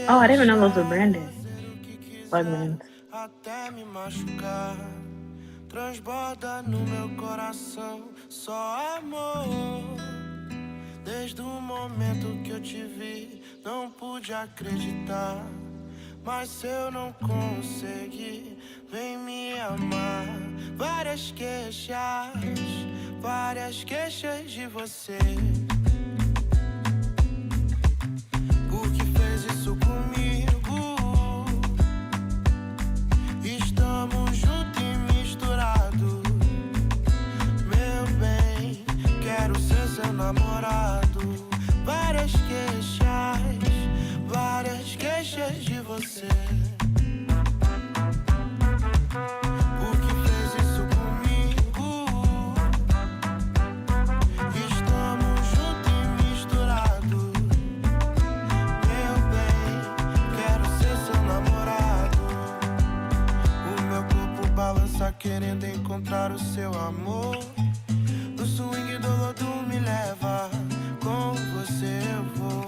Oh, I didn't even know those were branded. Plugins. Transborda no meu coração só amor. Desde o momento que eu te vi, não pude acreditar. Mas se eu não conseguir, vem me amar. Várias queixas de você. Por que fez isso comigo? Estamos juntos e misturados. Meu bem, quero ser seu namorado. Várias queixas de você. Por que fez isso comigo? Estamos juntos e misturados. Meu bem, quero ser seu namorado. O meu corpo balança querendo encontrar o seu amor. No swing do lodo me leva, com você eu vou.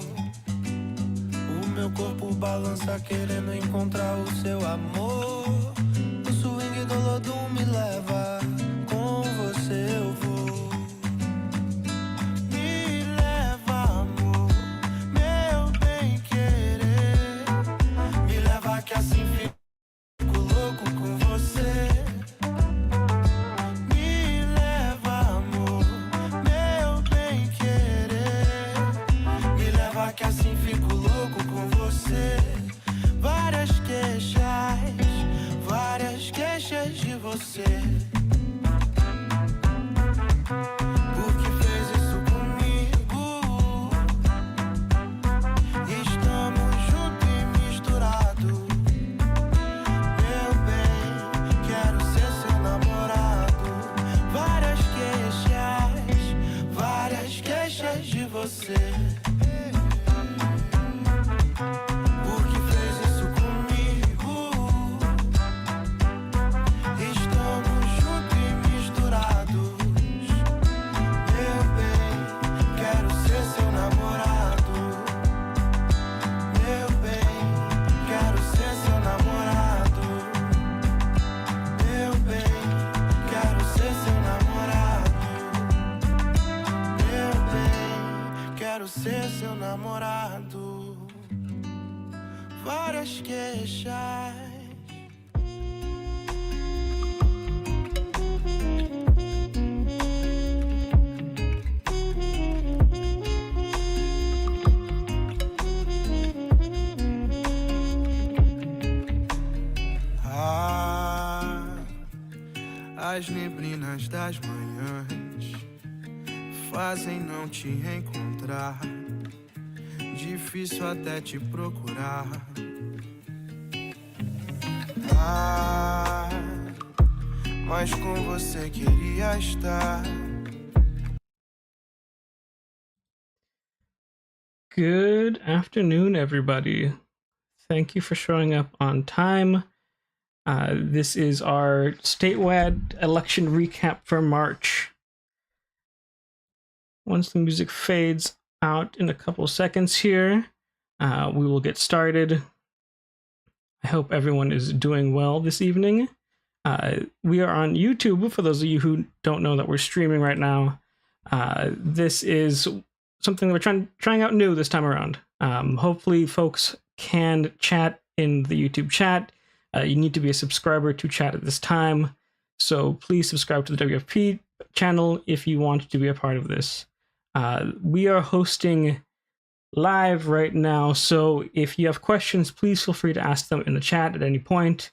O meu corpo balança querendo encontrar o seu amor. No swing do lodo me leva, com você eu vou. Me leva, amor, meu bem querer. Me leva que assim fico louco com você. Me leva, amor, meu bem querer. Me leva que assim fico louco com você. Várias queixas de você. Por que fez isso comigo? Estamos juntos e misturados. Meu bem, quero ser seu namorado. Várias queixas de você. Por que fez isso comigo? Estamos juntos e misturados. Meu bem, quero ser seu namorado. Meu bem, quero ser seu namorado. Meu bem, quero ser seu namorado. Meu bem, quero ser seu namorado. Várias queixas. As neblinas das manhãs fazem não te encontrar. Difícil até te procurar. Mas com você queria estar. Good afternoon, everybody. Thank you for showing up on time. This is our statewide election recap for March. Once the music fades out in a couple seconds here, we will get started. I hope everyone is doing well this evening. We are on YouTube, for those of you who don't know that we're streaming right now. This is something we're trying out new this time around. Hopefully folks can chat in the YouTube chat. You need to be a subscriber to chat at this time, so please subscribe to the WFP channel if you want to be a part of this. We are hosting live right now, so if you have questions, please feel free to ask them in the chat at any point.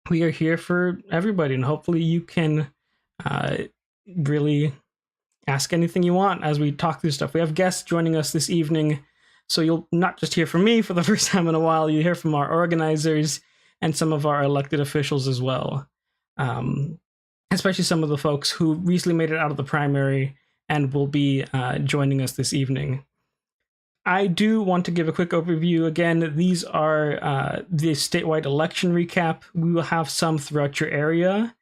We are here for everybody, and hopefully you can really ask anything you want as we talk through stuff. We have guests joining us this evening, so you'll not just hear from me for the first time in a while, you hear from our organizers and some of our elected officials as well. Especially some of the folks who recently made it out of the primary and will be joining us this evening. I do want to give a quick overview. Again, these are the statewide election recap. We will have some throughout your area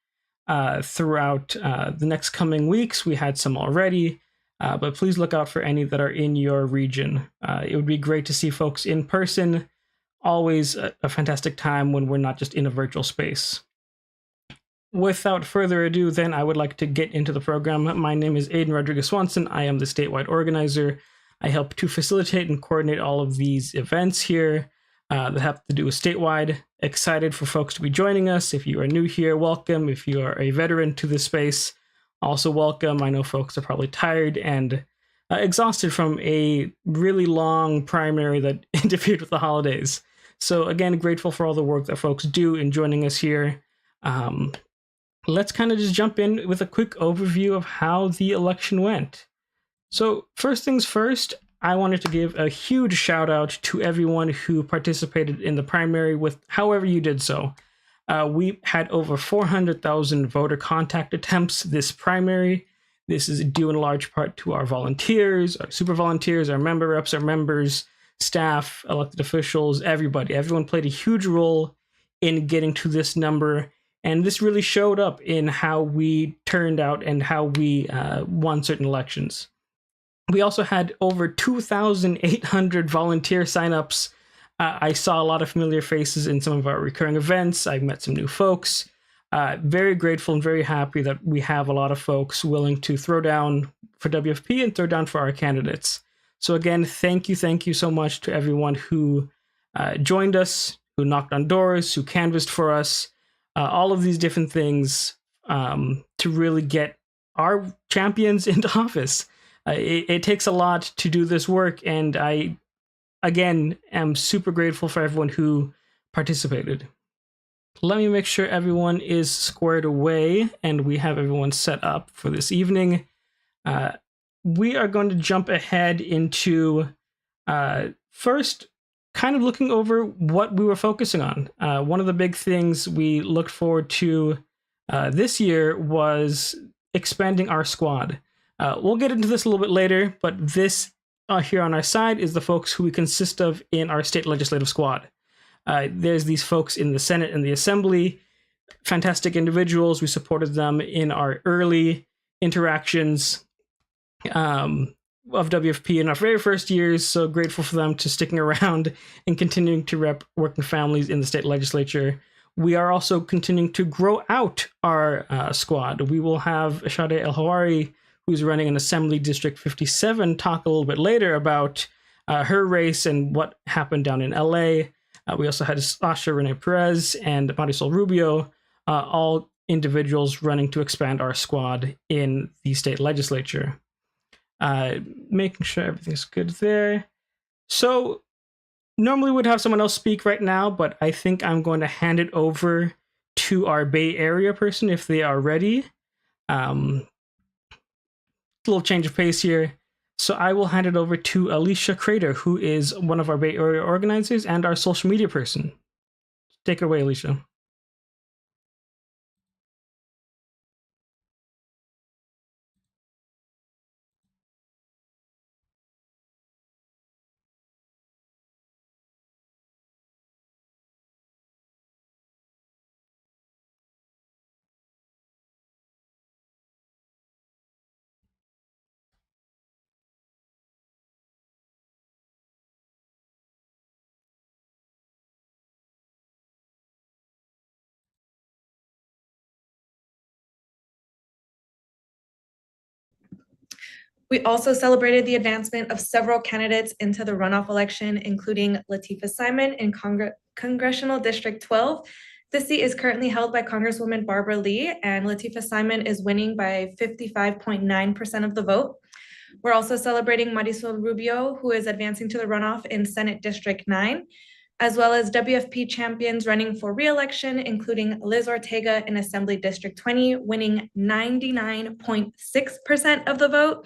throughout the next coming weeks. We had some already. but please look out for any that are in your region. It would be great to see folks in person. Always a fantastic time when we're not just in a virtual space. Without further ado, then, I would like to get into the program. My name is Aiden Rodriguez-Swanson. I am the statewide organizer. I help to facilitate and coordinate all of these events here that have to do with statewide. Excited for folks to be joining us. If you are new here, welcome. If you are a veteran to this space, also welcome. I know folks are probably tired and exhausted from a really long primary that interfered with the holidays. So again, grateful for all the work that folks do in joining us here. Let's kind of just jump in with a quick overview of how the election went. So first things first, I wanted to give a huge shout out to everyone who participated in the primary with however you did so. We had over 400,000 voter contact attempts this primary. This is due in large part to our volunteers, our super volunteers, our member reps, our members, staff, elected officials, everybody. Everyone played a huge role in getting to this number. And this really showed up in how we turned out and how we won certain elections. We also had over 2,800 volunteer signups. I saw a lot of familiar faces in some of our recurring events. I met some new folks. Very grateful and very happy that we have a lot of folks willing to throw down for WFP and throw down for our candidates. So again, thank you so much to everyone who joined us, who knocked on doors, who canvassed for us. All of these different things to really get our champions into office. It takes a lot to do this work, and I, again, am super grateful for everyone who participated. Let me make sure everyone is squared away and we have everyone set up for this evening. We are going to jump ahead into first kind of looking over what we were focusing on. One of the big things we looked forward to this year was expanding our squad. We'll get into this a little bit later, but this here on our side is the folks who we consist of in our state legislative squad. There's these folks in the Senate and the Assembly, fantastic individuals. We supported them in our early interactions of WFP in our very first years, so grateful for them to sticking around and continuing to rep working families in the state legislature. We are also continuing to grow out our squad. We will have Sade Elhawary, who's running in Assembly District 57, talk a little bit later about her race and what happened down in LA. We also had Sasha Renee Perez and Marisol Rubio, all individuals running to expand our squad in the state legislature. Making sure everything's good there. So normally we'd have someone else speak right now, but I think I'm going to hand it over to our Bay Area person if they are ready. A little change of pace here. So I will hand it over to Alicia Crater, who is one of our Bay Area organizers and our social media person. Take it away, Alicia. We also celebrated the advancement of several candidates into the runoff election, including Latifah Simon in Congressional District 12. This seat is currently held by Congresswoman Barbara Lee, and Latifah Simon is winning by 55.9% of the vote. We're also celebrating Marisol Rubio, who is advancing to the runoff in Senate District 9, as well as WFP champions running for re-election, including Liz Ortega in Assembly District 20, winning 99.6% of the vote,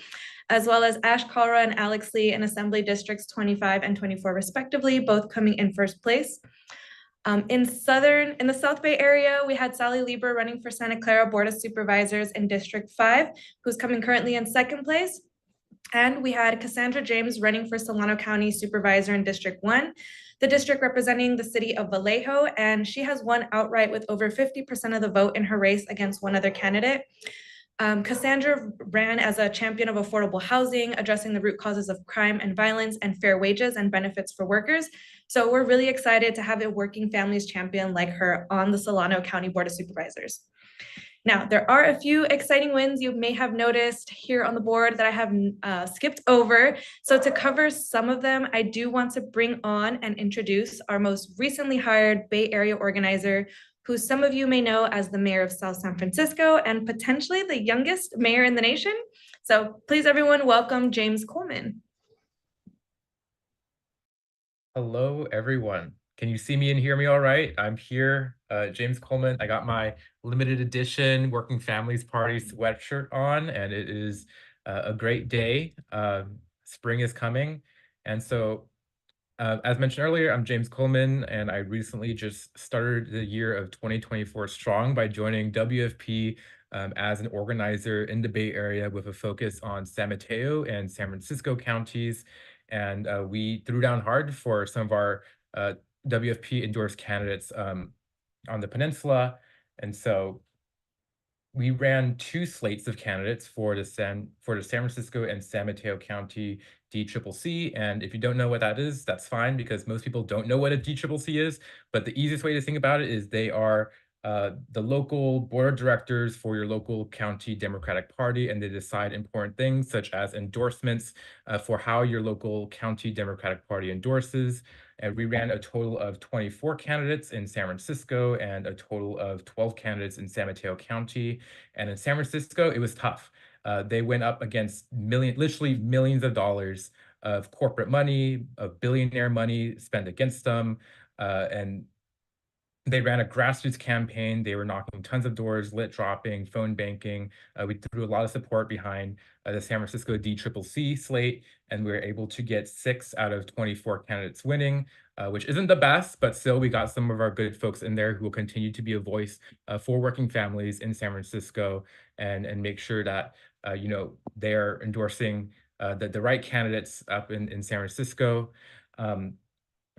as well as Ash Kalra and Alex Lee in Assembly Districts 25 and 24 respectively, both coming in first place. In the South Bay area, we had Sally Lieber running for Santa Clara Board of Supervisors in District 5, who's coming currently in second place. And we had Cassandra James running for Solano County Supervisor in District 1, the district representing the city of Vallejo, and she has won outright with over 50% of the vote in her race against one other candidate. Cassandra ran as a champion of affordable housing, addressing the root causes of crime and violence, and fair wages and benefits for workers. So we're really excited to have a working families champion like her on the Solano County Board of Supervisors. Now, there are a few exciting wins you may have noticed here on the board that I have skipped over. So to cover some of them, I do want to bring on and introduce our most recently hired Bay Area organizer, who some of you may know as the mayor of South San Francisco and potentially the youngest mayor in the nation. So please, everyone, welcome James Coleman. Hello, everyone. Can you see me and hear me all right? I'm here, James Coleman. I got my limited edition Working Families Party sweatshirt on, and it is a great day. Spring is coming. And so, as mentioned earlier, I'm James Coleman, and I recently just started the year of 2024 strong by joining WFP as an organizer in the Bay Area with a focus on San Mateo and San Francisco counties. And we threw down hard for some of our WFP endorsed candidates on the peninsula. And so we ran 2 slates of candidates for the San Francisco and San Mateo County DCCC. And if you don't know what that is, that's fine, because most people don't know what a DCCC is. But the easiest way to think about it is they are the local board of directors for your local county Democratic Party, and they decide important things such as endorsements for how your local county Democratic Party endorses. And we ran a total of 24 candidates in San Francisco and a total of 12 candidates in San Mateo County. And in San Francisco, it was tough. They went up against literally millions of dollars of corporate money, of billionaire money spent against them. And they ran a grassroots campaign. They were knocking tons of doors, lit dropping, phone banking. We threw a lot of support behind the San Francisco DCCC slate, and we were able to get 6 out of 24 candidates winning, which isn't the best, but still we got some of our good folks in there who will continue to be a voice for working families in San Francisco, and make sure that they're endorsing the right candidates up in San Francisco.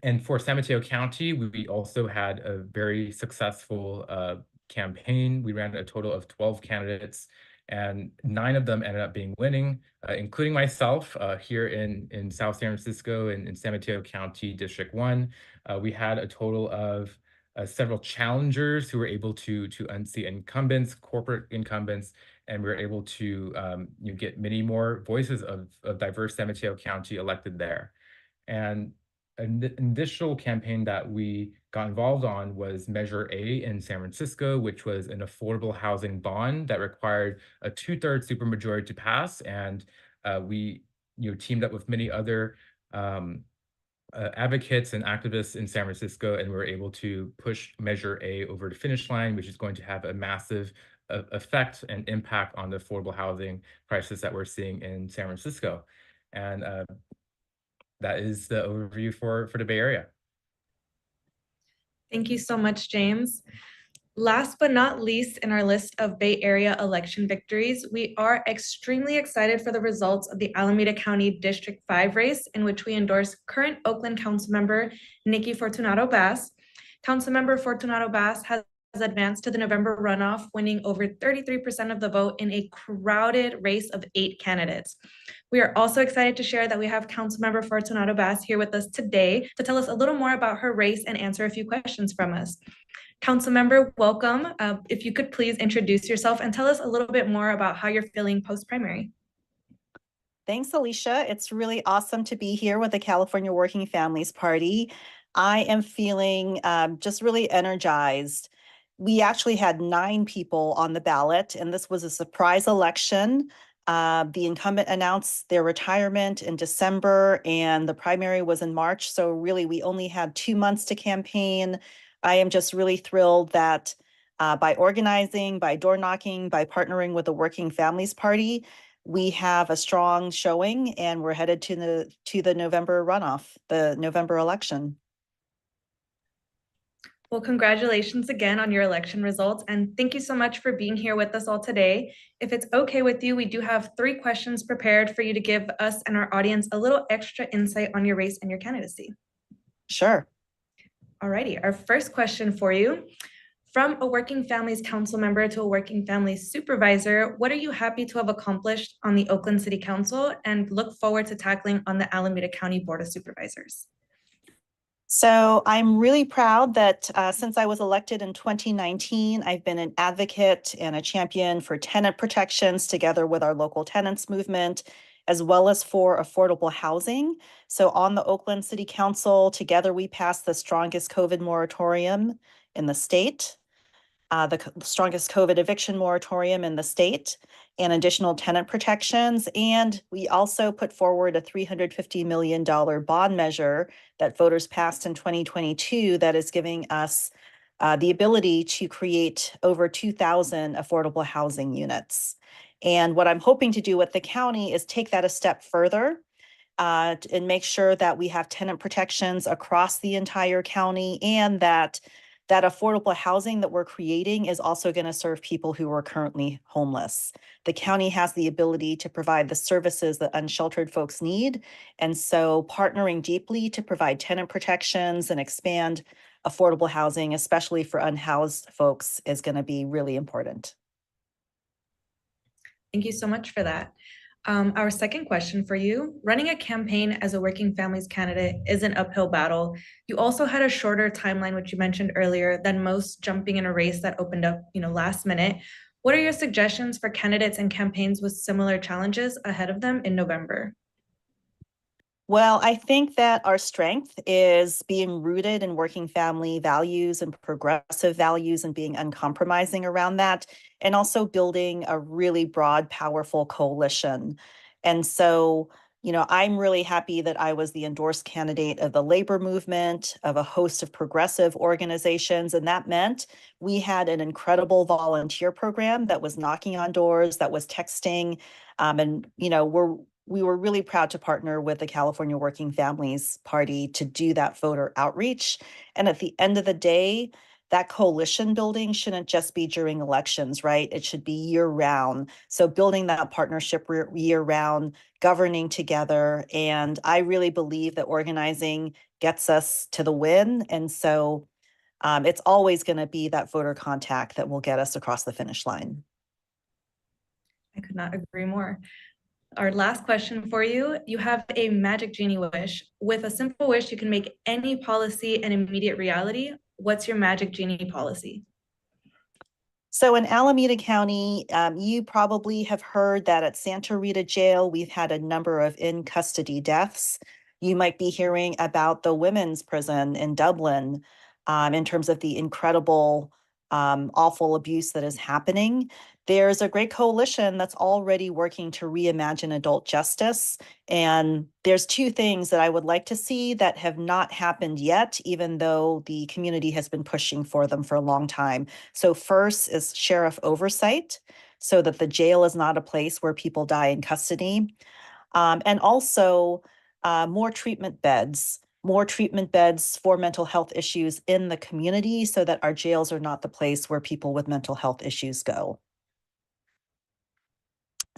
And for San Mateo County, we also had a very successful campaign. We ran a total of 12 candidates, and 9 of them ended up being winning, including myself here in South San Francisco and in San Mateo County District 1. We had a total of several challengers who were able to unseat incumbents, corporate incumbents, and we were able to get many more voices of diverse San Mateo County elected there. And an initial campaign that we got involved on was Measure A in San Francisco, which was an affordable housing bond that required a 2/3 supermajority to pass. And we teamed up with many other advocates and activists in San Francisco, and we were able to push Measure A over the finish line, which is going to have a massive effect and impact on the affordable housing crisis that we're seeing in San Francisco. And that is the overview for the Bay Area. Thank you so much, James. Last but not least in our list of Bay Area election victories, we are extremely excited for the results of the Alameda County District 5 race, in which we endorse current Oakland Councilmember Nikki Fortunato Bass. Councilmember Fortunato Bass has advanced to the November runoff, winning over 33% of the vote in a crowded race of 8 candidates. We are also excited to share that we have Councilmember Fortunato Bass here with us today to tell us a little more about her race and answer a few questions from us. Councilmember, welcome. If you could please introduce yourself and tell us a little bit more about how you're feeling post-primary. Thanks, Alicia. It's really awesome to be here with the California Working Families Party. I am feeling just really energized. We actually had 9 people on the ballot, and this was a surprise election. The incumbent announced their retirement in December, and the primary was in March. So really, we only had 2 months to campaign. I am just really thrilled that by organizing, by door knocking, by partnering with the Working Families Party, we have a strong showing, and we're headed to the November runoff, the November election. Well, congratulations again on your election results, and thank you so much for being here with us all today. If it's okay with you, we do have 3 questions prepared for you to give us and our audience a little extra insight on your race and your candidacy. Sure. Alrighty, our first question for you. From a working families council member to a working families supervisor, what are you happy to have accomplished on the Oakland City Council and look forward to tackling on the Alameda County Board of Supervisors? So I'm really proud that since I was elected in 2019, I've been an advocate and a champion for tenant protections together with our local tenants movement, as well as for affordable housing. So on the Oakland City Council, together we passed the strongest COVID moratorium in the state, the strongest COVID eviction moratorium in the state, and additional tenant protections. And we also put forward a $350 million bond measure that voters passed in 2022 that is giving us the ability to create over 2,000 affordable housing units. And what I'm hoping to do with the county is take that a step further and make sure that we have tenant protections across the entire county, and that affordable housing that we're creating is also going to serve people who are currently homeless. The county has the ability to provide the services that unsheltered folks need. And so partnering deeply to provide tenant protections and expand affordable housing, especially for unhoused folks, is going to be really important. Thank you so much for that. Our second question for you, running a campaign as a working families candidate is an uphill battle. You also had a shorter timeline, which you mentioned earlier, than most, jumping in a race that opened up, last minute. What are your suggestions for candidates and campaigns with similar challenges ahead of them in November? Well, I think that our strength is being rooted in working family values and progressive values and being uncompromising around that, and also building a really broad, powerful coalition. And so, I'm really happy that I was the endorsed candidate of the labor movement, of a host of progressive organizations. And that meant we had an incredible volunteer program that was knocking on doors, that was texting. We were really proud to partner with the California Working Families Party to do that voter outreach. And at the end of the day, that coalition building shouldn't just be during elections, right? It should be year round. So building that partnership year round, governing together. And I really believe that organizing gets us to the win. And so it's always going to be that voter contact that will get us across the finish line. I could not agree more. Our last question for you. You have a magic genie wish. With a simple wish, you can make any policy an immediate reality. What's your magic genie policy? So in Alameda County, you probably have heard that at Santa Rita Jail, we've had a number of in-custody deaths. You might be hearing about the women's prison in Dublin in terms of the incredible, awful abuse that is happening. There's a great coalition that's already working to reimagine adult justice. And there's two things that I would like to see that have not happened yet, even though the community has been pushing for them for a long time. So first is sheriff oversight, so that the jail is not a place where people die in custody. And also more treatment beds for mental health issues in the community, so that our jails are not the place where people with mental health issues go.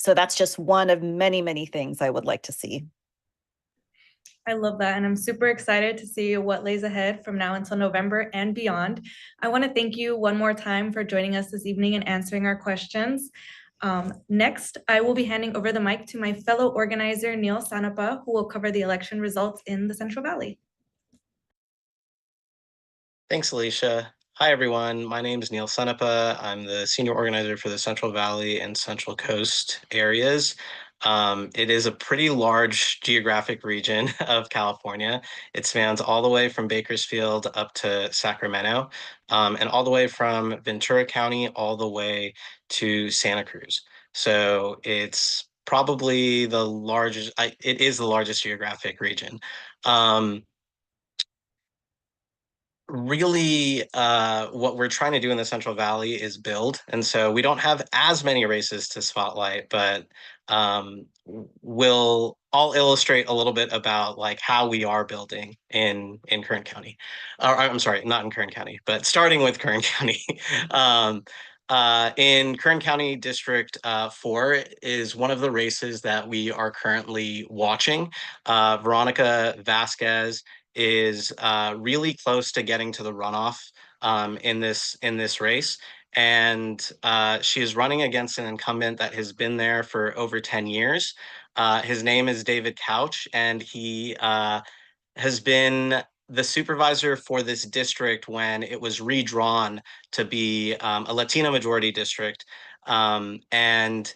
So that's just one of many, many things I would like to see. I love that. And I'm super excited to see what lays ahead from now until November and beyond. I want to thank you one more time for joining us this evening and answering our questions. Next, I will be handing over the mic to my fellow organizer, Neil Sanapa, who will cover the election results in the Central Valley. Thanks, Alicia. Hi, everyone. My name is Neil Sanapa. I'm the senior organizer for the Central Valley and Central Coast areas. It is a pretty large geographic region of California. It spans all the way from Bakersfield up to Sacramento, and all the way from Ventura County all the way to Santa Cruz. So it's probably the largest, it is the largest geographic region. Really, what we're trying to do in the Central Valley is build. And so we don't have as many races to spotlight, but I'll illustrate a little bit about like how we are building in Kern County. Or I'm sorry, not in Kern County, but starting with Kern County. In Kern County District 4 is one of the races that we are currently watching. Veronica Vasquez is really close to getting to the runoff in this race. And she is running against an incumbent that has been there for over 10 years. His name is David Couch, and he has been the supervisor for this district when it was redrawn to be a Latino majority district. And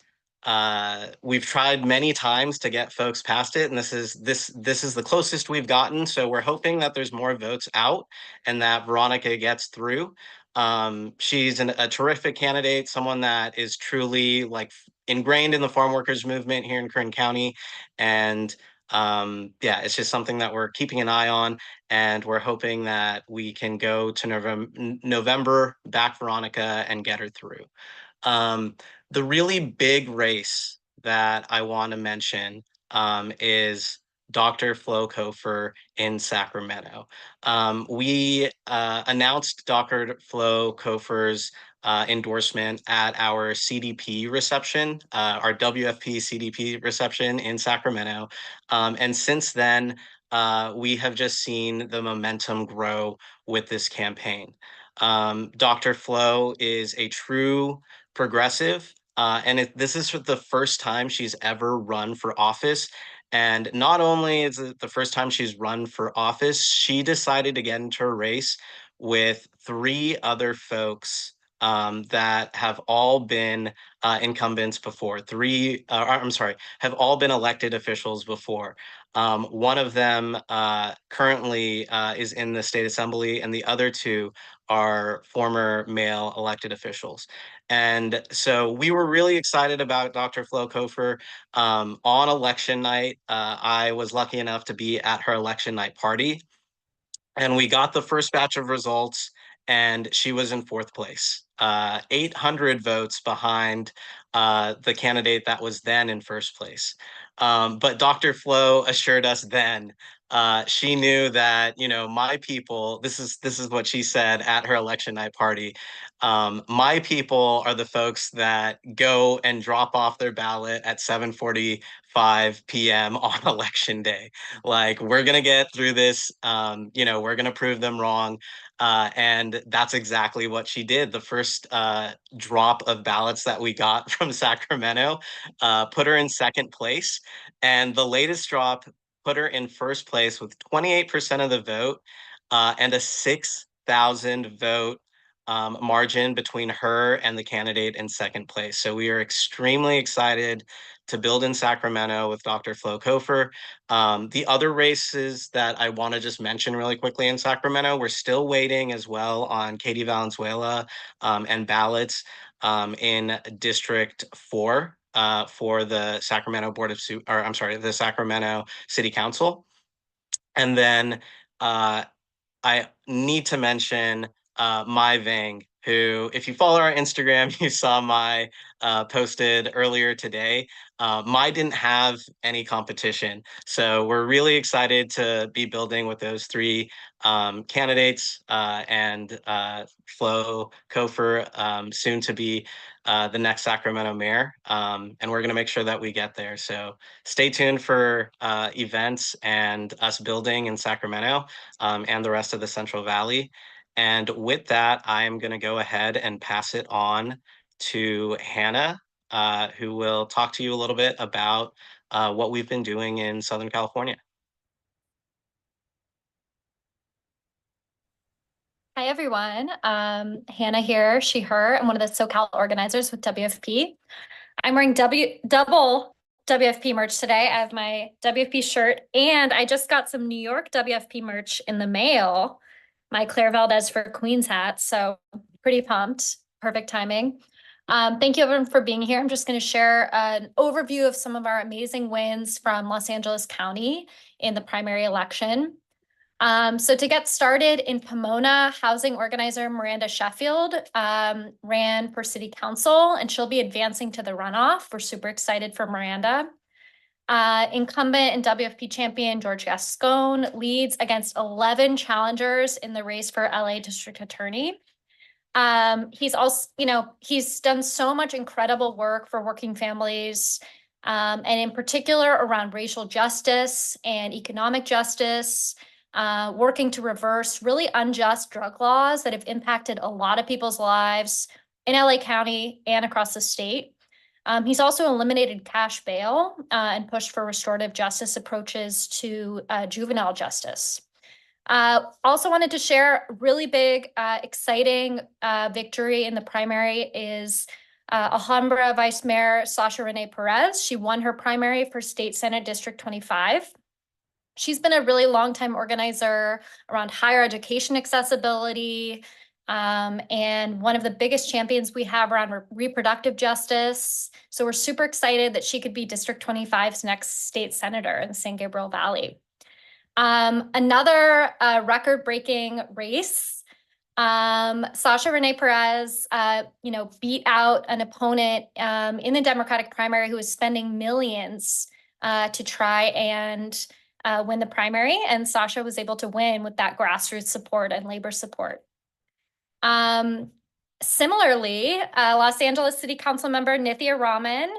we've tried many times to get folks past it, and this is the closest we've gotten. So we're hoping that there's more votes out and that Veronica gets through. She's a terrific candidate, someone that is truly like ingrained in the farm workers movement here in Kern County, and yeah, it's just something that we're keeping an eye on, and we're hoping that we can go to November, back Veronica, and get her through. The really big race that I want to mention is Dr. Flo Kofer in Sacramento. We announced Dr. Flo Kofer's endorsement at our CDP reception, our WFP CDP reception in Sacramento. And since then, we have just seen the momentum grow with this campaign. Dr. Flo is a true progressive, and this is the first time she's ever run for office. And not only is it the first time she's run for office, she decided to get into a race with 3 other folks that have all been incumbents before. Have all been elected officials before. One of them currently is in the state assembly, and the other 2 are former male elected officials. And so we were really excited about Dr. Flo Kofer. On election night, I was lucky enough to be at her election night party, and we got the first batch of results, and she was in 4th place, 800 votes behind the candidate that was then in 1st place. But Dr. Flo assured us then she knew that, you know, my people, this is what she said at her election night party. My people are the folks that go and drop off their ballot at 7:45 p.m. on election day. Like, we're gonna get through this. You know, we're gonna prove them wrong. And that's exactly what she did. The first drop of ballots that we got from Sacramento put her in 2nd place. And the latest drop put her in 1st place with 28% of the vote and a 6,000 vote margin between her and the candidate in 2nd place. So we are extremely excited to build in Sacramento with Dr. Flo Kofer. The other races that I want to just mention really quickly in Sacramento, we're still waiting as well on Katie Valenzuela and ballots in District 4 for the Sacramento the Sacramento City Council. And then I need to mention Mai Vang, who, if you follow our Instagram, you saw Mai posted earlier today. Mai didn't have any competition. So we're really excited to be building with those 3 candidates and Flo Kofer, soon to be the next Sacramento mayor. And we're going to make sure that we get there. So stay tuned for events and us building in Sacramento and the rest of the Central Valley. And with that, I'm going to go ahead and pass it on to Hannah, who will talk to you a little bit about what we've been doing in Southern California. Hi, everyone. Hannah here, she, her. I'm one of the SoCal organizers with WFP. I'm wearing double WFP merch today. I have my WFP shirt, and I just got some New York WFP merch in the mail, my Claire Valdez for Queens hat. So pretty pumped. Perfect timing. Thank you everyone for being here. I'm just going to share an overview of some of our amazing wins from Los Angeles County in the primary election. So to get started, in Pomona, housing organizer Miranda Sheffield ran for city council, and she'll be advancing to the runoff. We're super excited for Miranda. Incumbent and WFP champion George Gascon leads against 11 challengers in the race for LA District Attorney. He's also, he's done so much incredible work for working families, and in particular around racial justice and economic justice. working to reverse really unjust drug laws that have impacted a lot of people's lives in LA County and across the state. He's also eliminated cash bail and pushed for restorative justice approaches to juvenile justice. Also wanted to share a really big, exciting victory in the primary is Alhambra Vice Mayor Sasha Renee Perez. She won her primary for State Senate District 25. She's been a really long-time organizer around higher education accessibility, and one of the biggest champions we have around reproductive justice. So we're super excited that she could be District 25's next state senator in the San Gabriel Valley. Another record-breaking race. Sasha Renee Perez, beat out an opponent in the Democratic primary who was spending millions to try and win the primary, and Sasha was able to win with that grassroots support and labor support. Similarly, Los Angeles City Councilmember Nithya Raman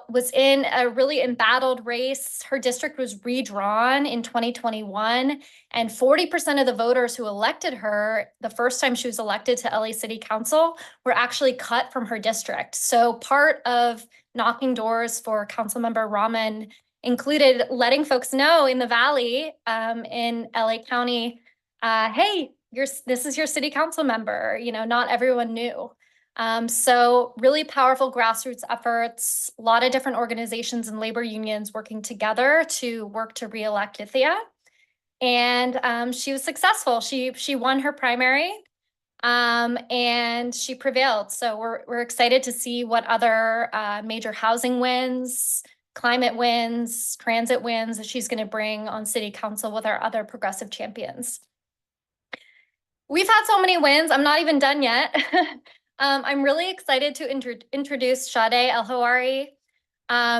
was in a really embattled race. Her district was redrawn in 2021, and 40% of the voters who elected her the first time she was elected to LA City Council were actually cut from her district. So part of knocking doors for Councilmember Raman included letting folks know in the Valley, in LA County, hey, this is your city council member. Not everyone knew. So really powerful grassroots efforts, a lot of different organizations and labor unions working together to work to re-elect Nithya. And she was successful. She won her primary, and she prevailed. So we're excited to see what other major housing wins, climate wins, transit wins that she's going to bring on city council with our other progressive champions. We've had so many wins. I'm not even done yet. I'm really excited to introduce Sade Elhawary.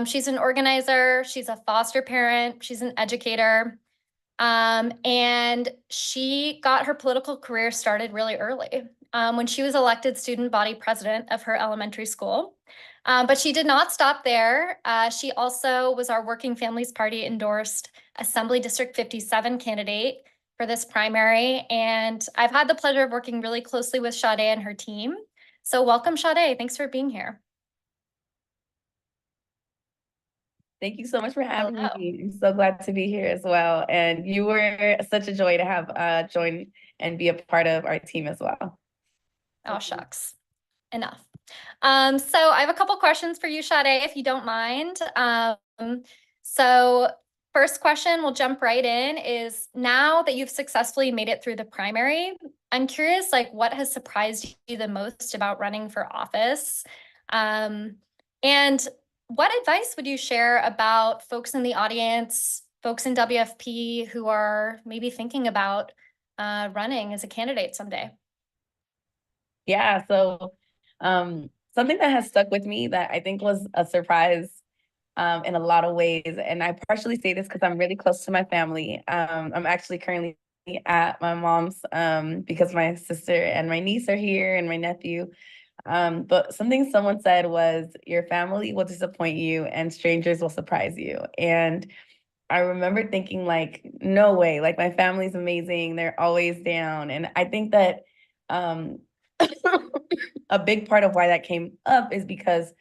She's an organizer. She's a foster parent. She's an educator. And she got her political career started really early when she was elected student body president of her elementary school. But she did not stop there. She also was our Working Families Party endorsed Assembly District 57 candidate for this primary. And I've had the pleasure of working really closely with Sade and her team. So welcome, Sade. Thanks for being here. Thank you so much for having me. I'm so glad to be here as well. And you were such a joy to have join and be a part of our team as well. Oh, shucks. Enough. So I have a couple questions for you, Sade, if you don't mind. So first question, we'll jump right in, is now that you've successfully made it through the primary, I'm curious, what has surprised you the most about running for office? And what advice would you share about folks in the audience, folks in WFP who are maybe thinking about running as a candidate someday? Yeah, so something that has stuck with me that I think was a surprise in a lot of ways, and I partially say this because I'm really close to my family. I'm actually currently at my mom's because my sister and my niece are here and my nephew. But something someone said was, your family will disappoint you and strangers will surprise you. And I remember thinking no way, my family's amazing. They're always down. And I think that a big part of why that came up is because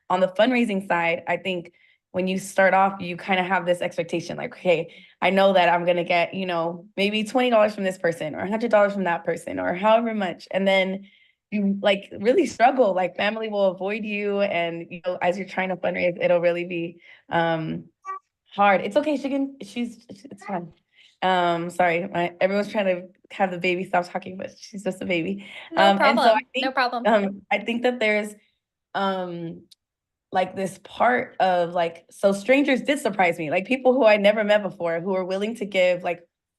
on the fundraising side, I think when you start off, you kind of have this expectation, hey, I know that I'm going to get, maybe $20 from this person or $100 from that person or however much. And then you really struggle, family will avoid you. And, as you're trying to fundraise, it'll really be hard. It's okay. It's fine. Sorry, everyone's trying to have the baby stop talking, but she's just a baby. No problem. And so I think, no problem. I think that there's this part of so strangers did surprise me, people who I never met before who are willing to give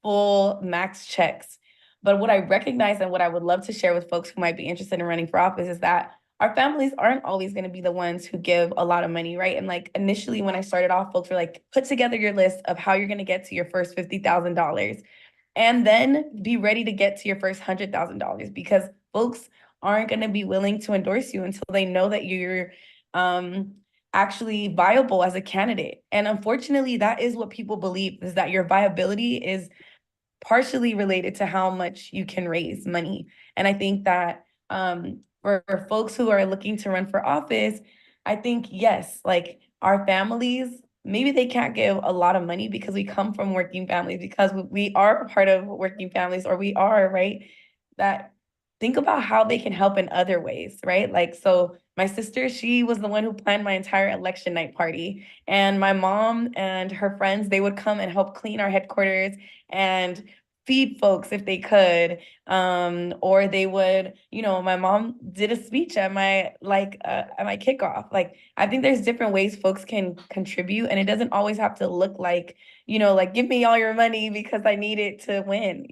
full max checks. But what I recognize and what I would love to share with folks who might be interested in running for office is that our families aren't always going to be the ones who give a lot of money, right? And initially when I started off, folks were put together your list of how you're going to get to your first $50,000 and then be ready to get to your first $100,000, because folks aren't going to be willing to endorse you until they know that you're actually viable as a candidate. And unfortunately, that is what people believe, is that your viability is partially related to how much you can raise money. And I think that for folks who are looking to run for office, I think, yes, like our families, maybe they can't give a lot of money because we come from working families, because we are part of working families, or we are, right? That think about how they can help in other ways, right? Like, so my sister, she was the one who planned my entire election night party. And my mom and her friends, they would come and help clean our headquarters and feed folks if they could. Or they would, my mom did a speech at my kickoff. Like, I think there's different ways folks can contribute, and it doesn't always have to look like, like, give me all your money because I need it to win,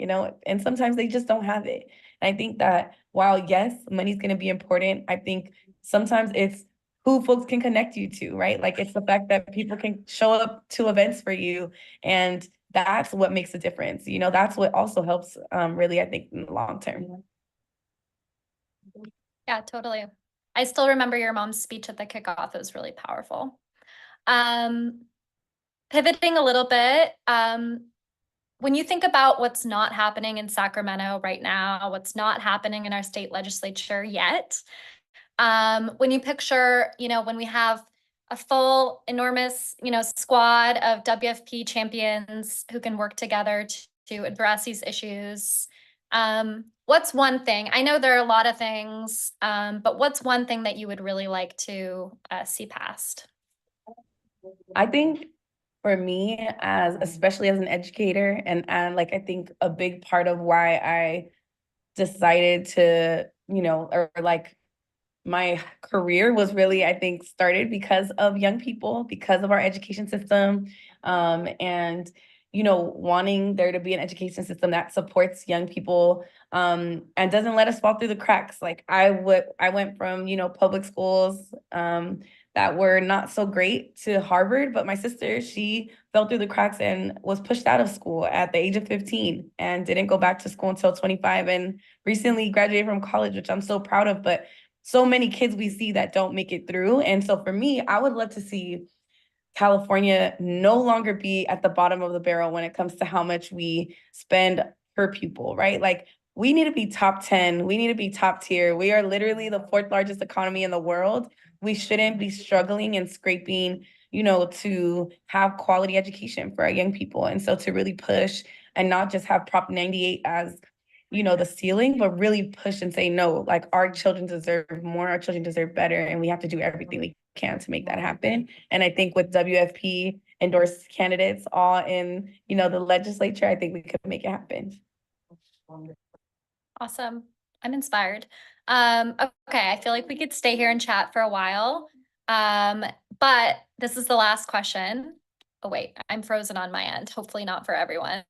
and sometimes they just don't have it. And I think that while, yes, money's going to be important, I think sometimes it's who folks can connect you to, right? Like, it's the fact that people can show up to events for you, and that's what makes a difference. That's what also helps, really, I think, in the long term. Yeah, totally. I still remember your mom's speech at the kickoff. It was really powerful. Pivoting a little bit, when you think about what's not happening in Sacramento right now, what's not happening in our state legislature yet, when you picture, when we have a full, enormous, squad of WFP champions who can work together to address these issues, what's one thing? I know there are a lot of things, but what's one thing that you would really like to see passed? I think for me, especially as an educator, and like, I think a big part of why I decided to, or like my career was really, I think, started because of young people, because of our education system, and wanting there to be an education system that supports young people, and doesn't let us fall through the cracks. Like, I went from public schools that were not so great to Harvard, but my sister, she fell through the cracks and was pushed out of school at the age of 15 and didn't go back to school until 25, and recently graduated from college, which I'm so proud of. But so many kids we see that don't make it through. And so for me, I would love to see California no longer be at the bottom of the barrel when it comes to how much we spend per pupil, right? Like, we need to be top 10. We need to be top tier. We are literally the 4th largest economy in the world. We shouldn't be struggling and scraping, to have quality education for our young people. And so to really push and not just have Prop 98 as the ceiling, but really push and say, no, like, our children deserve more, our children deserve better, and we have to do everything we can to make that happen. And I think with WFP endorsed candidates all in, the legislature, I think we could make it happen. Awesome. I'm inspired. Okay, I feel like we could stay here and chat for a while. But this is the last question. Oh, wait, I'm frozen on my end. Hopefully not for everyone.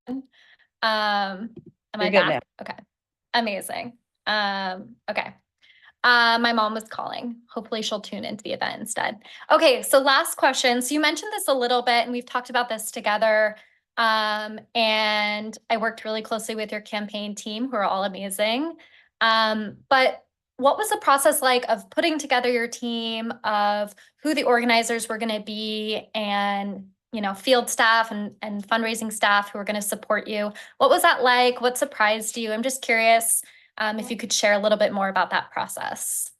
Am I back? Okay, amazing. Okay. My mom was calling. Hopefully she'll tune into the event instead. Okay, so last question. So you mentioned this a little bit, and we've talked about this together. And I worked really closely with your campaign team, who are all amazing. But what was the process like of putting together your team, of who the organizers were going to be, and field staff and fundraising staff who are going to support you? What was that like? What surprised you? I'm just curious if you could share a little bit more about that process.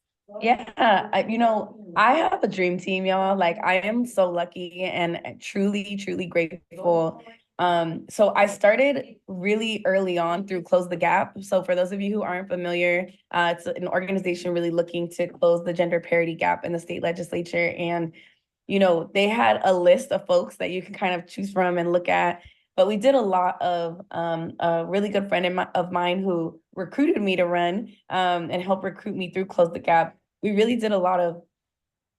Yeah, I have a dream team, y'all. Like, I am so lucky and truly, truly grateful. So I started really early on through Close the Gap. So for those of you who aren't familiar, it's an organization really looking to close the gender parity gap in the state legislature. And they had a list of folks that you can kind of choose from and look at. But we did a lot of a really good friend of mine who recruited me to run and helped recruit me through Close the Gap. We really did a lot of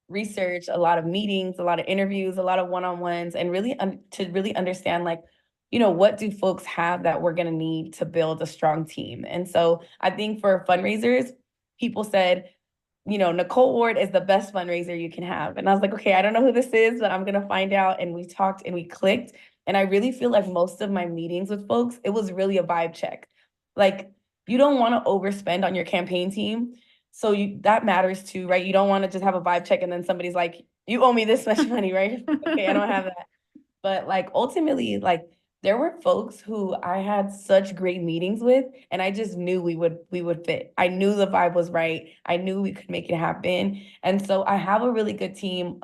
research, a lot of meetings, a lot of interviews, a lot of one-on-ones, and really to really understand, like, what do folks have that we're going to need to build a strong team. And so I think for fundraisers, people said, Nicole Ward is the best fundraiser you can have. And I was like, okay, I don't know who this is, but I'm going to find out. And we talked and we clicked. And I really feel like most of my meetings with folks, it was really a vibe check. Like, you don't want to overspend on your campaign team. So that matters too, right? You don't want to just have a vibe check and then somebody's like, you owe me this much money, right? Okay, I don't have that. But like, ultimately, like, there were folks who I had such great meetings with, and I just knew we would fit. I knew the vibe was right. I knew we could make it happen. And so I have a really good team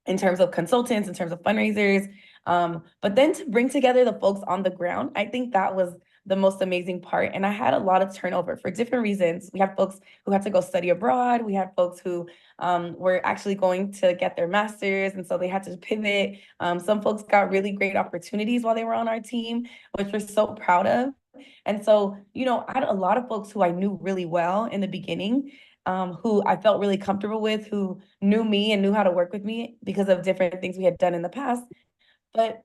in terms of consultants, in terms of fundraisers. But then to bring together the folks on the ground, I think that was the most amazing part. And I had a lot of turnover for different reasons. We had folks who had to go study abroad. We had folks who were actually going to get their masters, and so they had to pivot. Some folks got really great opportunities while they were on our team, which we're so proud of. And so, you know, I had a lot of folks who I knew really well in the beginning, who I felt really comfortable with, who knew me and knew how to work with me because of different things we had done in the past. But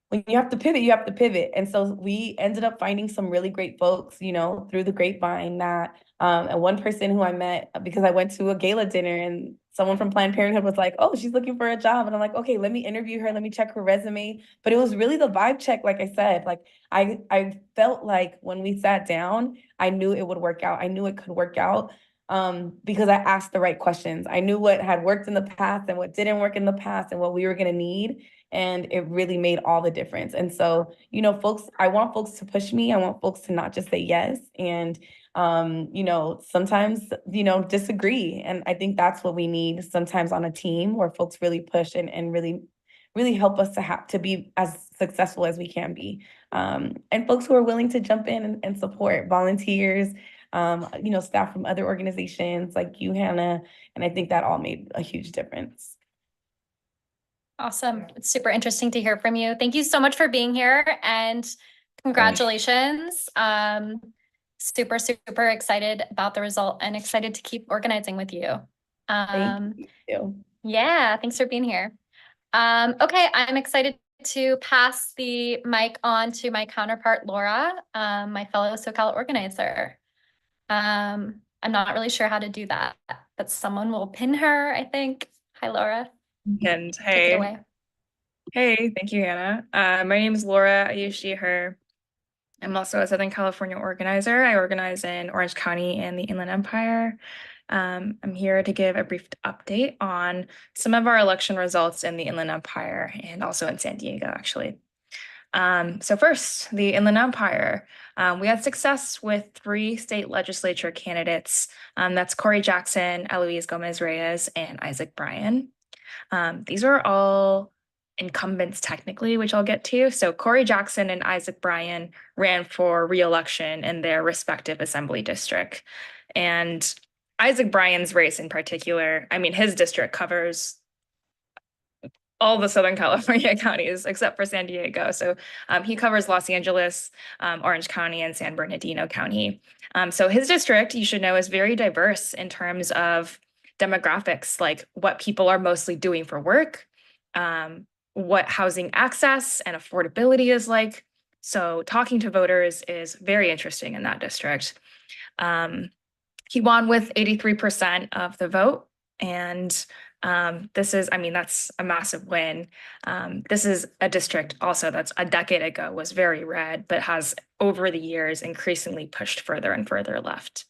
when you have to pivot, you have to pivot. And so we ended up finding some really great folks, you know, through the grapevine that, and one person who I met because I went to a gala dinner and someone from Planned Parenthood was like, oh, she's looking for a job. And I'm like, okay, let me interview her. Let me check her resume. But it was really the vibe check. Like I said, like I felt like when we sat down, I knew it would work out. I knew it could work out because I asked the right questions. I knew what had worked in the past and what didn't work in the past and what we were going to need. And it really made all the difference. And so, you know, folks, I want folks to push me. I want folks to not just say yes. And, you know, sometimes, you know, disagree. And I think that's what we need sometimes on a team where folks really push and really help us to be as successful as we can be. And folks who are willing to jump in and support, volunteers, you know, staff from other organizations like you, Hannah. And I think that all made a huge difference. Awesome. It's super interesting to hear from you. Thank you so much for being here and congratulations. Super, super excited about the result and excited to keep organizing with you. Thank you. Yeah, thanks for being here. Okay, I'm excited to pass the mic on to my counterpart, Laura, my fellow SoCal organizer. I'm not really sure how to do that, but someone will pin her, I think. Hi, Laura. And Take it hey, away. hey, thank you, Hannah. My name is Laura. I use she, her. I'm also a Southern California organizer. I organize in Orange County and the Inland Empire. I'm here to give a brief update on some of our election results in the Inland Empire and also in San Diego, actually. So first, the Inland Empire. We had success with 3 state legislature candidates. That's Corey Jackson, Eloise Gomez-Reyes, and Isaac Bryan. These are all incumbents technically, which I'll get to. So Corey Jackson and Isaac Bryan ran for re-election in their respective assembly district. And Isaac Bryan's race in particular, I mean, his district covers all the Southern California counties except for San Diego. So he covers Los Angeles, Orange County, and San Bernardino County. So his district, you should know, is very diverse in terms of demographics, like what people are mostly doing for work, what housing access and affordability is like. So talking to voters is very interesting in that district. He won with 83% of the vote. And this is, I mean, that's a massive win. This is a district also that's a decade ago was very red, but has over the years increasingly pushed further and further left.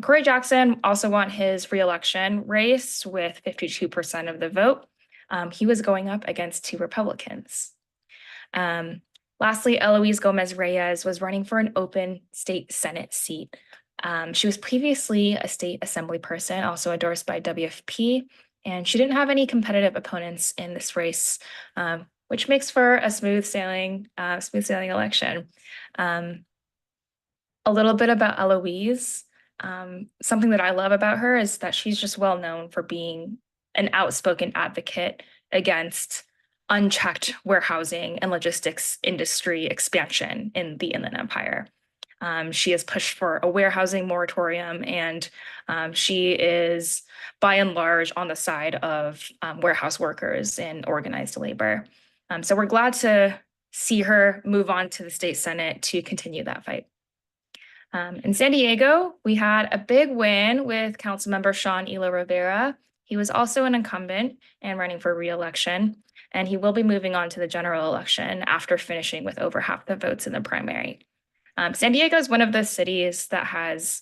Corey Jackson also won his re-election race with 52% of the vote. He was going up against 2 Republicans. Lastly, Eloise Gomez-Reyes was running for an open state Senate seat. She was previously a state assembly person, also endorsed by WFP, and she didn't have any competitive opponents in this race, which makes for a smooth sailing election. A little bit about Eloise. Something that I love about her is that she's just well known for being an outspoken advocate against unchecked warehousing and logistics industry expansion in the Inland Empire. She has pushed for a warehousing moratorium, and she is by and large on the side of warehouse workers and organized labor. So we're glad to see her move on to the state Senate to continue that fight. In San Diego, we had a big win with Councilmember Sean Elo Rivera. He was also an incumbent and running for re-election, and he will be moving on to the general election after finishing with over half the votes in the primary. San Diego is one of the cities that has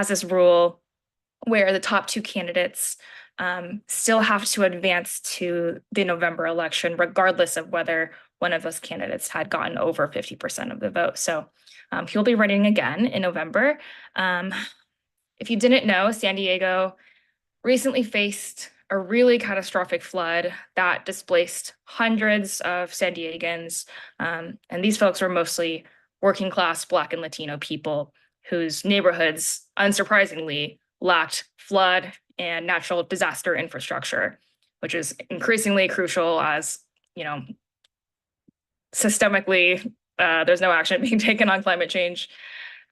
this rule where the top 2 candidates still have to advance to the November election, regardless of whether one of those candidates had gotten over 50% of the vote. So he'll be running again in November. If you didn't know, San Diego recently faced a really catastrophic flood that displaced hundreds of San Diegans. And these folks were mostly working class Black and Latino people whose neighborhoods, unsurprisingly, lacked flood and natural disaster infrastructure, which is increasingly crucial as, you know, systemically, there's no action being taken on climate change.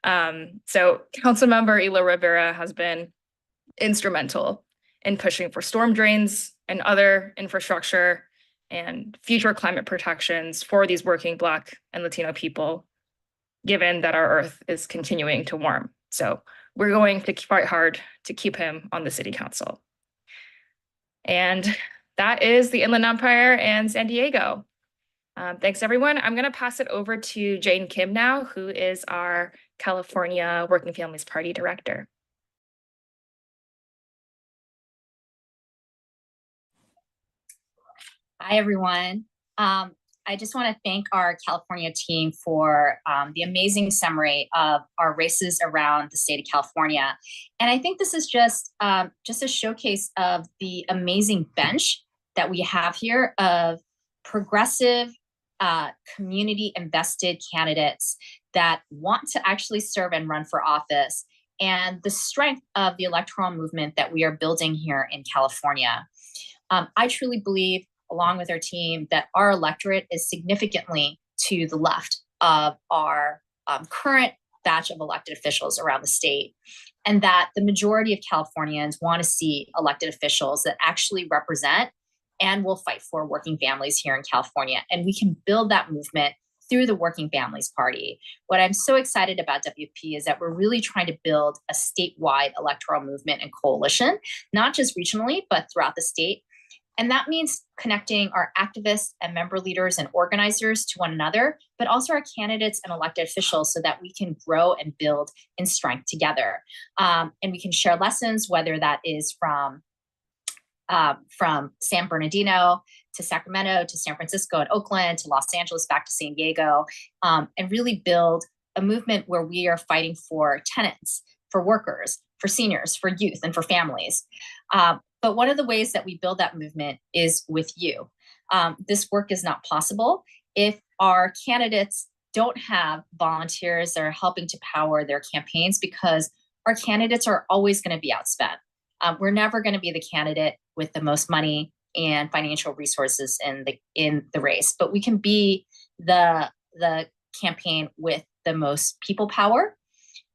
So Councilmember Ela Rivera has been instrumental in pushing for storm drains and other infrastructure and future climate protections for these working Black and Latino people, given that our Earth is continuing to warm. So we're going to fight hard to keep him on the City Council. And that is the Inland Empire and San Diego. Thanks, everyone. I'm going to pass it over to Jane Kim now, who is our California Working Families Party Director. Hi, everyone. I just want to thank our California team for the amazing summary of our races around the state of California. And I think this is just a showcase of the amazing bench that we have here of progressive, community invested candidates that want to actually serve and run for office, and the strength of the electoral movement that we are building here in California. I truly believe, along with our team, that our electorate is significantly to the left of our current batch of elected officials around the state, and that the majority of Californians want to see elected officials that actually represent and will fight for working families here in California. And we can build that movement through the Working Families Party. What I'm so excited about WFP is that we're really trying to build a statewide electoral movement and coalition, not just regionally, but throughout the state. And that means connecting our activists and member leaders and organizers to one another, but also our candidates and elected officials so that we can grow and build in strength together. And we can share lessons, whether that is from San Bernardino to Sacramento to San Francisco and Oakland to Los Angeles back to San Diego, and really build a movement where we are fighting for tenants, for workers, for seniors, for youth, and for families. But one of the ways that we build that movement is with you. This work is not possible if our candidates don't have volunteers that are helping to power their campaigns, because our candidates are always going to be outspent. We're never going to be the candidate with the most money and financial resources in the race, but we can be the campaign with the most people power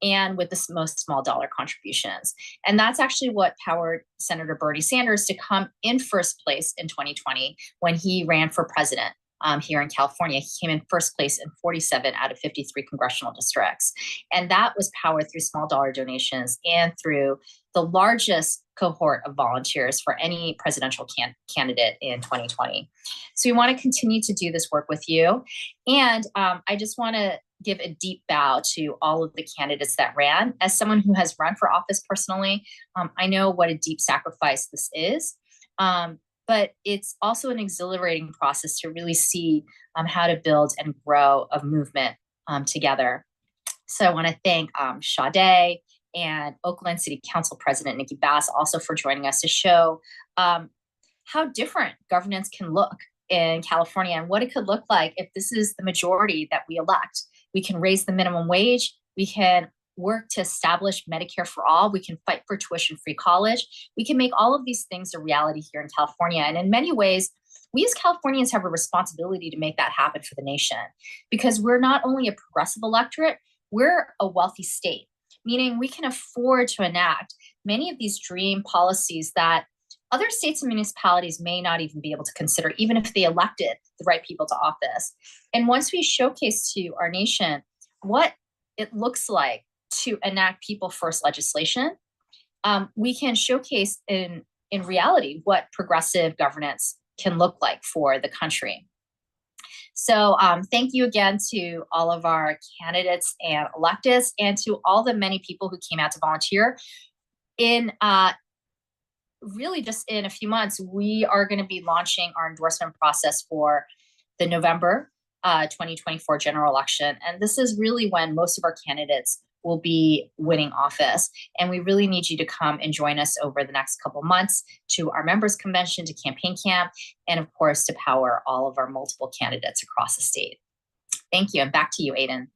and with the most small dollar contributions. And that's actually what powered Senator Bernie Sanders to come in first place in 2020 when he ran for president here in California. He came in first place in 47 out of 53 congressional districts. And that was powered through small dollar donations and through the largest cohort of volunteers for any presidential candidate in 2020. So we want to continue to do this work with you. And I just want to give a deep bow to all of the candidates that ran. As someone who has run for office personally, I know what a deep sacrifice this is. But it's also an exhilarating process to really see how to build and grow a movement together. So I want to thank Sade and Oakland City Council President Nikki also for joining us to show how different governance can look in California and what it could look like if this is the majority that we elect. We can raise the minimum wage. We can work to establish Medicare for all. We can fight for tuition-free college. We can make all of these things a reality here in California. And in many ways, we as Californians have a responsibility to make that happen for the nation, because we're not only a progressive electorate, we're a wealthy state, meaning we can afford to enact many of these dream policies that other states and municipalities may not even be able to consider, even if they elected the right people to office. And once we showcase to our nation what it looks like to enact people first legislation, we can showcase in reality what progressive governance can look like for the country. So thank you again to all of our candidates and electeds, and to all the many people who came out to volunteer. In really just in a few months, we are going to be launching our endorsement process for the November 2024 general election. And this is really when most of our candidates will be winning office. And we really need you to come and join us over the next couple months to our members convention, to campaign camp, and of course, to power all of our multiple candidates across the state. Thank you. And back to you, Aiden.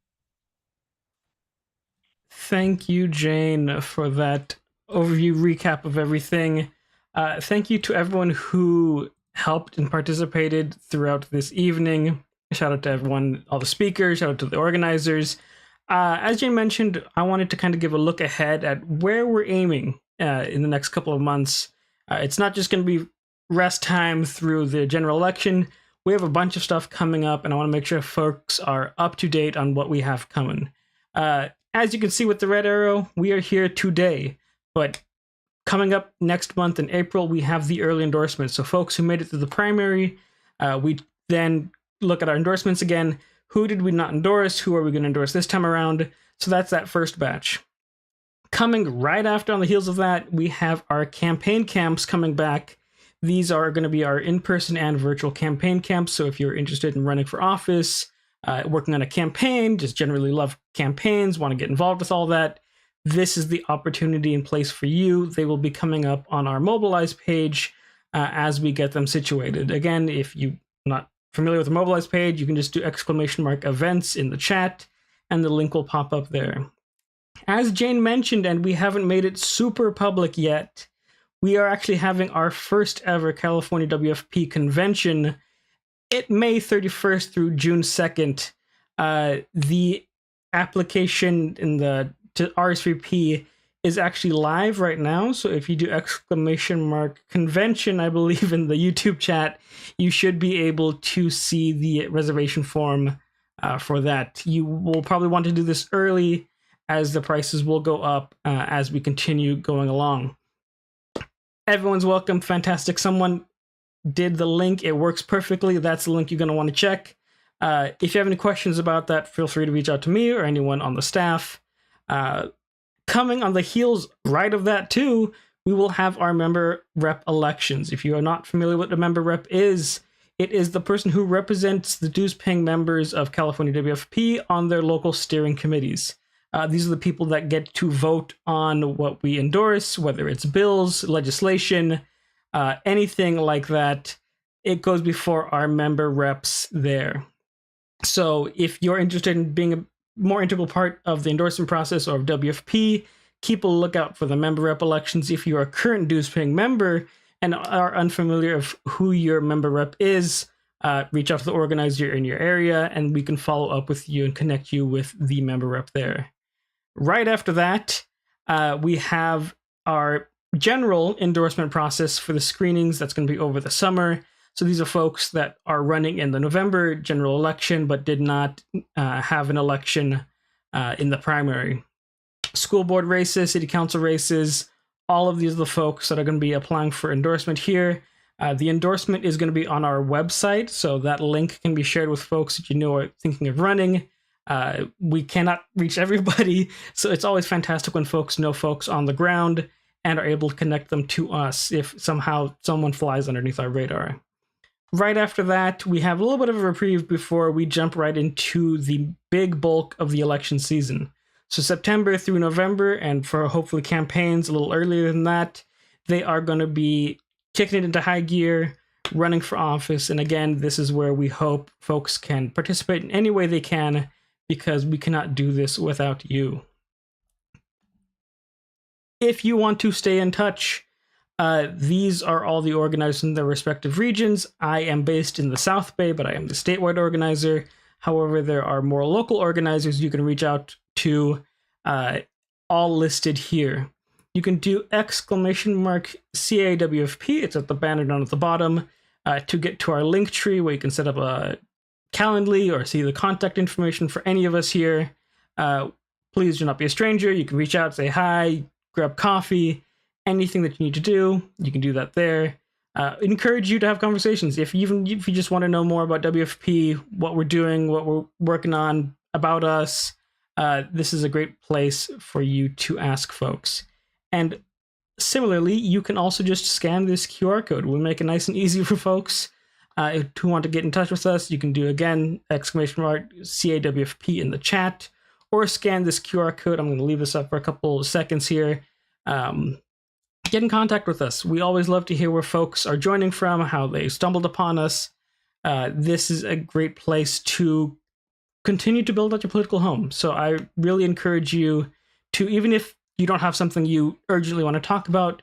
Thank you, Jane, for that overview recap of everything. Thank you to everyone who helped and participated throughout this evening. Shout out to everyone, all the speakers, shout out to the organizers. As Jane mentioned, I wanted to kind of give a look ahead at where we're aiming in the next couple of months. It's not just going to be rest time through the general election. We have a bunch of stuff coming up, and I want to make sure folks are up to date on what we have coming. As you can see with the red arrow, we are here today, but coming up next month in April, we have the early endorsements. So folks who made it through the primary, we then look at our endorsements again. Who did we not endorse? Who are we going to endorse this time around? So that's that first batch. Coming right after, on the heels of that, we have our campaign camps coming back. These are going to be our in-person and virtual campaign camps. So if you're interested in running for office, working on a campaign, just generally love campaigns, want to get involved with all that, this is the opportunity in place for you. They will be coming up on our Mobilize page as we get them situated. Again, if you're not familiar with the Mobilize page, you can just do !events in the chat, and the link will pop up there. As Jane mentioned, and we haven't made it super public yet, we are actually having our first ever California WFP convention at May 31st through June 2nd. The application to RSVP is actually live right now. So if you do !convention, I believe, in the YouTube chat, you should be able to see the reservation form for that. You will probably want to do this early, as the prices will go up as we continue going along. Everyone's welcome. Fantastic. Someone did the link. It works perfectly. That's the link you're going to want to check. If you have any questions about that, feel free to reach out to me or anyone on the staff. Coming on the heels right of that too, we will have our member rep elections. If you are not familiar with what a member rep is, it is the person who represents the dues-paying members of California WFP on their local steering committees. These are the people that get to vote on what we endorse, whether it's bills, legislation, anything like that. It goes before our member reps there. So if you're interested in being a more integral part of the endorsement process or of WFP, keep a lookout for the member rep elections. If you are a current dues-paying member and are unfamiliar of who your member rep is, reach out to the organizer in your area, and we can follow up with you and connect you with the member rep there. Right after that, we have our general endorsement process for the screenings. That's going to be over the summer. So these are folks that are running in the November general election, but did not have an election in the primary. School board races, city council races, all of these are the folks that are going to be applying for endorsement here. The endorsement is going to be on our website, so that link can be shared with folks that you know are thinking of running. We cannot reach everybody, so it's always fantastic when folks know folks on the ground and are able to connect them to us if somehow someone flies underneath our radar. Right after that, we have a little bit of a reprieve before we jump right into the big bulk of the election season. So September through November, and for hopefully campaigns a little earlier than that, they are going to be kicking it into high gear, running for office. And again, this is where we hope folks can participate in any way they can, because we cannot do this without you. If you want to stay in touch, these are all the organizers in their respective regions. I am based in the South Bay, but I am the statewide organizer. However, there are more local organizers you can reach out to, all listed here. You can do !CAWFP, it's at the banner down at the bottom, to get to our link tree where you can set up a Calendly or see the contact information for any of us here. Please do not be a stranger. You can reach out, say hi, grab coffee, anything that you need to do, you can do that there. Encourage you to have conversations. If you just want to know more about WFP, what we're doing, what we're working on, about us, this is a great place for you to ask folks. And similarly, you can also just scan this QR code. We'll make it nice and easy for folks. who want to get in touch with us, you can do, again, !CAWFP in the chat, or scan this QR code. I'm going to leave this up for a couple of seconds here. Get in contact with us. We always love to hear where folks are joining from, how they stumbled upon us. This is a great place to continue to build out your political home. So I really encourage you to, even if you don't have something you urgently want to talk about,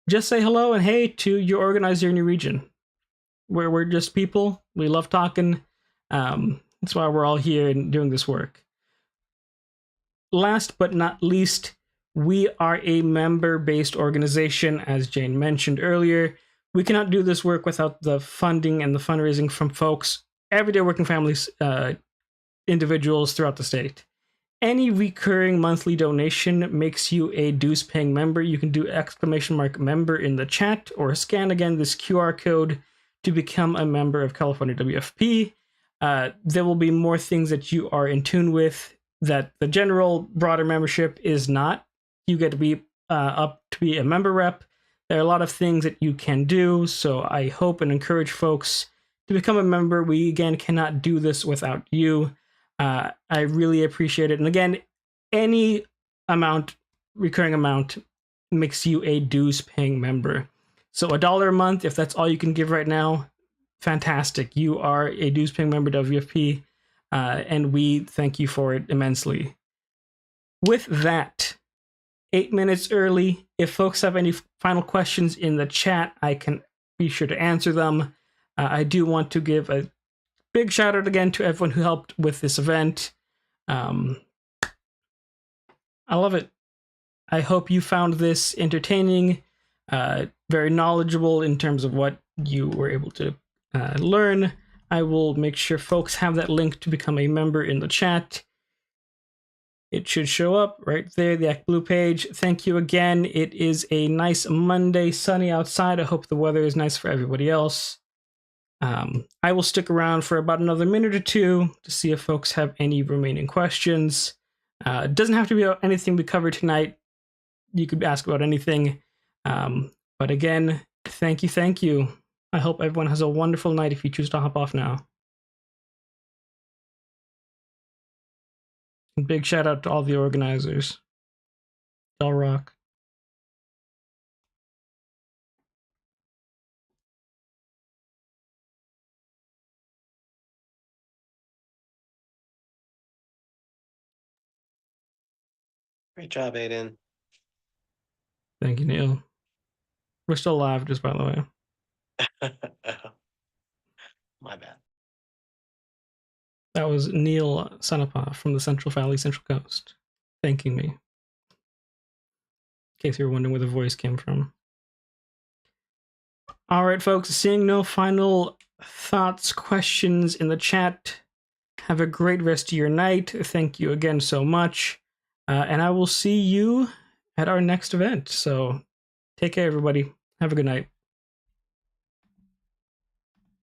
just say hello and hey to your organizer in your region. We're just people. We love talking. That's why we're all here and doing this work. Last but not least, we are a member-based organization, as Jane mentioned earlier. We cannot do this work without the funding and the fundraising from folks, everyday working families, individuals throughout the state. Any recurring monthly donation makes you a dues-paying member. You can do !member in the chat, or scan again this QR code to become a member of California WFP. There will be more things that you are in tune with that the general broader membership is not. You get to be up to be a member rep. There are a lot of things that you can do, so I hope and encourage folks to become a member. We, again, cannot do this without you. I really appreciate it. And again, any amount, recurring amount, makes you a dues-paying member. So $1 a month, if that's all you can give right now, fantastic. You are a dues-paying member to WFP, and we thank you for it immensely. With that, 8 minutes early. If folks have any final questions in the chat, I can be sure to answer them. I do want to give a big shout out again to everyone who helped with this event. I love it. I hope you found this entertaining, very knowledgeable in terms of what you were able to learn. I will make sure folks have that link to become a member in the chat. It should show up right there, the Act Blue page. Thank you again. It is a nice Monday, sunny outside. I hope the weather is nice for everybody else. I will stick around for about another minute or two to see if folks have any remaining questions. It doesn't have to be about anything we covered tonight. You could ask about anything. But again, thank you. I hope everyone has a wonderful night if you choose to hop off now. And big shout out to all the organizers. Y'all rock. Great job, Aiden. Thank you, Neil. We're still live, just by the way. My bad. That was Neil Sanapa from the Central Valley, Central Coast, thanking me. In case you were wondering where the voice came from. All right, folks, seeing no final thoughts, questions in the chat, have a great rest of your night. Thank you again so much. And I will see you at our next event. So take care, everybody. Have a good night.